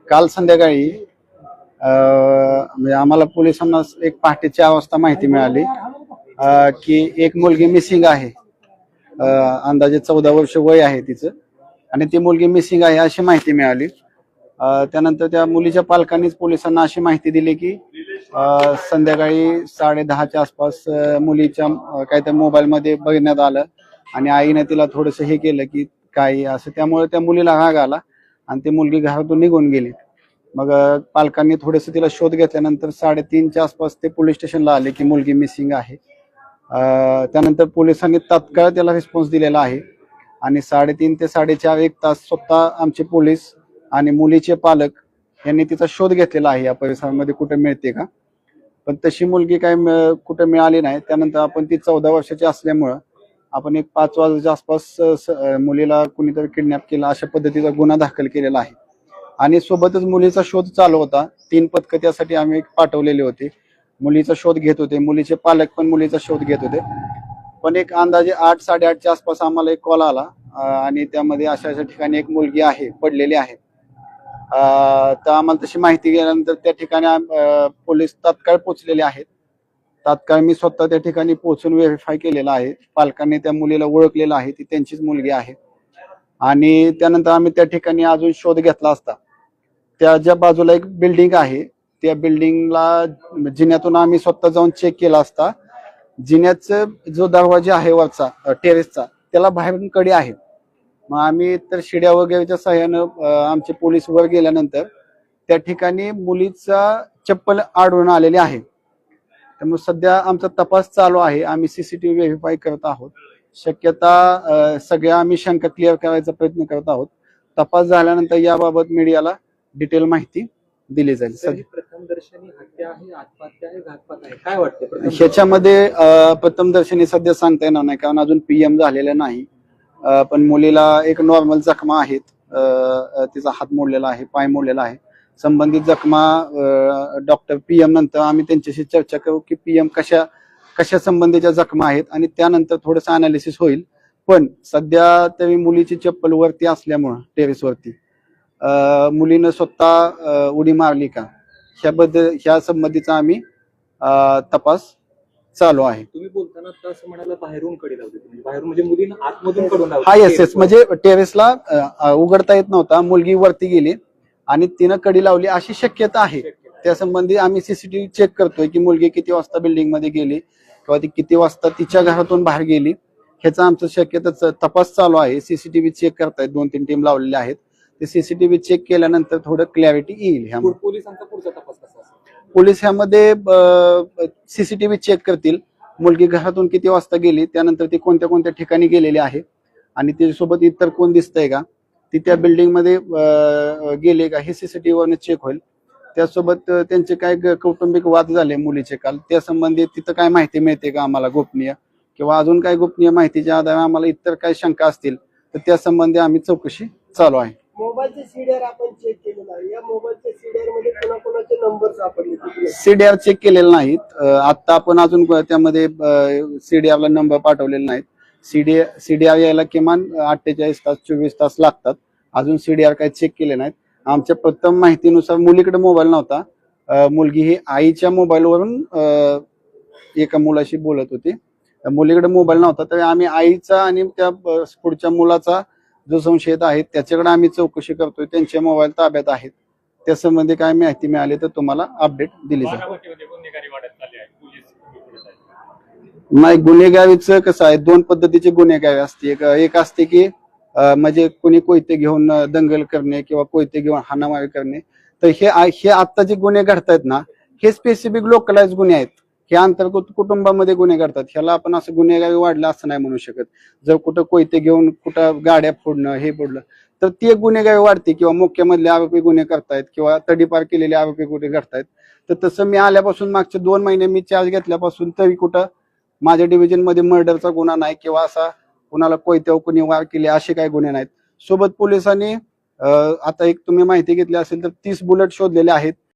काल संध्याकाळी म्हणजे आम्हाला पोलिसांना एक पहाटे 4 वाजता माहिती मिळाली की एक मुलगी मिसिंग आहे. अंदाजे 14 वर्ष वय आहे तिचं आणि ती मुलगी मिसिंग आहे अशी माहिती मिळाली. त्यानंतर त्या मुलीच्या पालकांनीच पोलिसांना अशी माहिती दिली की संध्याकाळी 10:30च्या आसपास मुलीच्या काहीतरी मोबाईल मध्ये बघण्यात आलं आणि आईने तिला थोडस हे केलं की काही असं, त्यामुळे त्या मुलीला राग आला आणि ती मुलगी घरातून निघून गेली. मग पालकांनी थोडस तिला शोध घेतल्यानंतर 3:30च्या आसपास ते पोलीस स्टेशनला आले की मुलगी मिसिंग आहे. त्यानंतर पोलिसांनी तात्काळ त्याला रिस्पॉन्स दिलेला आहे आणि 3:30 ते 4:30 1 तास स्वतः आमचे पोलीस आणि मुलीचे पालक यांनी तिचा शोध घेतलेला आहे या परिसरामध्ये कुठे मिळते का, पण तशी मुलगी काही कुठे मिळाली नाही. त्यानंतर आपण ती 14 वर्षाची असल्यामुळं आपण एक 5 वाजेच्या आसपास मुलीला कुणीतरी किडनॅप केला अशा पद्धतीचा गुन्हा दाखल केलेला आहे आणि सोबतच मुलीचा शोध चालू होता. 3 पथकं त्यासाठी आम्ही पाठवलेले होते, मुलीचा शोध घेत होते, मुलीचे पालक पण मुलीचा शोध घेत होते. पण एक अंदाजे 8-8:30च्या आसपास आम्हाला एक कॉल आला आणि त्यामध्ये अशा ठिकाणी एक मुलगी आहे पडलेली आहे. तर आम्हाला तशी माहिती गेल्यानंतर त्या ठिकाणी पोलीस तात्काळ पोहोचलेले आहेत. तात्काळ मी स्वतः त्या ठिकाणी पोहोचून व्हेरीफाय केलेला आहे. पालकांनी त्या मुलीला ओळखलेलं आहे, ती त्यांचीच मुलगी आहे. आणि त्यानंतर आम्ही त्या ठिकाणी अजून शोध घेतला असता त्या ज्या बाजूला एक बिल्डिंग आहे त्या बिल्डिंगला जिन्यातून आम्ही स्वतः जाऊन चेक केला असता. जिन्याचा जो दरवाजा आहे वरचा टेरेसचा त्याला बाहेरून कडी आहे. मग आम्ही तर शिड्या वगैरेच्या सहाय्यानं आमचे पोलीस वर गेल्यानंतर त्या ठिकाणी मुलीचा चप्पल आढळून आलेली आहे. त्यामुळे सध्या आमचा तपास चालू आहे. आम्ही सीसीटीव्ही व्हेरीफाय करत आहोत. शक्यता सगळ्या आम्ही शंका क्लिअर करायचा प्रयत्न करत आहोत. तपास झाल्यानंतर याबाबत मीडियाला डिटेल माहिती दिली जाईल. प्रथमदर्शनी हत्या आहे, आत्महत्या आहे, घातपात आहे, काय वाटतं ह्याच्यामध्ये प्रथमदर्शनी सध्या सांगता येणार नाही कारण अजून पीएम झालेलं नाही. पण मुलीला एक नॉर्मल जखमा आहेत. तिचा हात मोडलेला आहे, पाय मोडलेला आहे. संबंधित जखमा डॉक्टर पीएम नंतर आम्ही त्यांच्याशी चर्चा करू की पीएम कशा संबंधीच्या जखमा आहेत आणि त्यानंतर थोडंसं अनालिसिस होईल. पण सध्या तरी मुलीची चप्पल वरती असल्यामुळं टेरेसवरती मुलीनं स्वतः उडी मारली का ह्या संबंधीचा आम्ही तपास चालू आहे. तुम्ही बोलताना असं म्हणाला बाहेरून कडी लावली, बाहेरून म्हणजे मुलीनं आतमधून कडून लावली. हा येस म्हणजे टेरेसला उघडता येत नव्हता, मुलगी वरती गेली आणि तिनं कडी लावली अशी शक्यता आहे. त्या संबंधी आम्ही सीसीटीव्ही चेक करतोय की मुलगी किती वाजता बिल्डिंग मध्ये गेली किंवा ती किती वाजता तिच्या घरातून बाहेर गेली ह्याचा आमचं शक्यता तपास चालू आहे. सीसीटीव्ही चेक करतायत, 2-3 टीम लावलेल्या आहेत. ते सीसीटीव्ही चेक केल्यानंतर थोडं क्लॅरिटी येईल. पोलिसांचा पुढचा तपास कसा असेल? पोलीस ह्यामध्ये सीसीटीव्ही चेक करतील, मुलगी घरातून किती वाजता गेली, त्यानंतर ती कोणत्या ठिकाणी गेलेली आहे आणि तिच्यासोबत इतर कोण दिसतंय का, ती त्या बिल्डिंग मध्ये गेले का हे सीसीटीव्ही वरनं चेक होईल. त्यासोबत त्यांचे काय कौटुंबिक वाद झाले मुलीचे काल, त्या संबंधित तिथं काय माहिती मिळते का आम्हाला गोपनीय किंवा अजून काय गोपनीय माहितीच्या आधारे आम्हाला इतर काय शंका असतील तर त्या संबंधी आम्ही चौकशी चालू आहे. मोबाईलचे सीडीआर आपण चेक केलेला आहे. या मोबाईलच्या सीडीआर मध्ये कोणाकोणाचे नंबर सापडले? सीडीआर चेक केलेले नाहीत. आता आपण अजून त्यामध्ये सीडीआरला नंबर पाठवलेले नाहीत. सीडीआर यायला किमान 48 तास 24 तास लागतात. अजून सीडीआर काही चेक केले नाहीत. आमच्या प्रथम माहितीनुसार मुलीकडे मोबाईल नव्हता. मुलगी ही आईच्या मोबाईलवरून एका मुलाशी बोलत होती. मुलीकडे मोबाईल नव्हता तर आम्ही आईचा आणि त्या पुढच्या मुलाचा जो संशयित आहे त्याच्याकडे आम्ही चौकशी करतोय. त्यांचे मोबाईल ताब्यात आहेत. त्या संबंधी काय माहिती मिळाली तर तुम्हाला अपडेट दिली जाईल. नाही, गुन्हेगारीचं कसं आहे, 2 पद्धतीचे गुन्हेगारी असते. एक असते की म्हणजे कोणी कोयते घेऊन दंगल करणे किंवा कोयते घेऊन हाणामारी करणे. तर हे आता जे गुन्हे घडतायत ना हे स्पेसिफिक लोकलाइज गुन्हे आहेत. हे अंतर्गत कुटुंबामध्ये गुन्हे घडतात. ह्याला आपण असं गुन्हेगारी वाढलं असं नाही म्हणू शकत. जर कुठं कोयते घेऊन कुठं गाड्या फोडणं हे फोडलं तर ती एक गुन्हेगारी वाढते किंवा मुख्यमधले आरोपी गुन्हे करतायत किंवा तडीपार केलेले आरोपी गुन्हे करतायत. तर तसं मी आल्यापासून मागचे 2 महिने मी चार्ज घेतल्यापासून तरी कुठं माझ्या डिव्हिजन मध्ये मर्डरचा गुन्हा नाही किंवा असा कुणाला कोयत्यावर कुणी वार केले असे काही गुन्हे नाहीत. सोबत पोलिसांनी आता एक तुम्ही माहिती घेतली असेल तर 30 बुलेट शोधलेले आहेत.